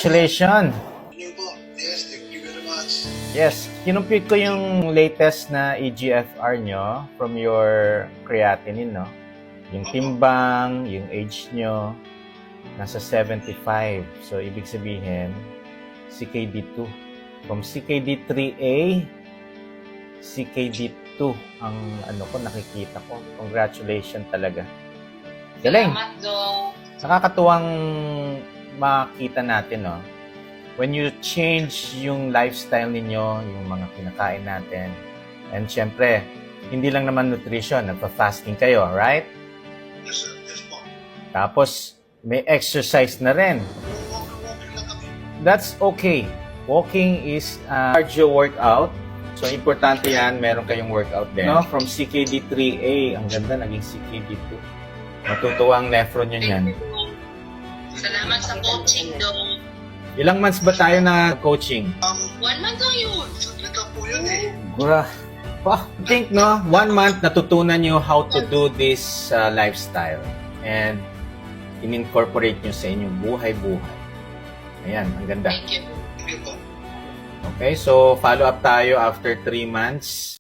Congratulations! Yun po. Yes, thank you very much. Yes, kinumpute ko yung latest na EGFR nyo from your creatinine, no? Yung timbang, yung age nyo, nasa 75. So, ibig sabihin, CKD2. From CKD3A, CKD2 ang nakikita ko. Congratulations talaga. Galing! Salamat, Dong. Nakakatuwang makita natin, no? When you change yung lifestyle ninyo, yung mga kinakain natin, and syempre, hindi lang naman nutrition, nagpa-fasting kayo, right? Yes, sir. Yes po. Tapos, may exercise na rin. Walking lang kami. That's okay. Walking is cardio workout. So, importante yan, meron kayong workout din. No? From CKD3A, ang ganda, naging CKD2. Matutuwa ang nephron nyo yan. Salamat sa coaching, Dong. Ilang months ba tayo na coaching? 1 month lang yun. Saglit lang po yun eh. I think, no, 1 month natutunan nyo how to do this lifestyle. And in-incorporate nyo sa inyong buhay-buhay. Ayan, ang ganda. Thank you. Thank you po. Okay, so follow up tayo after 3 months.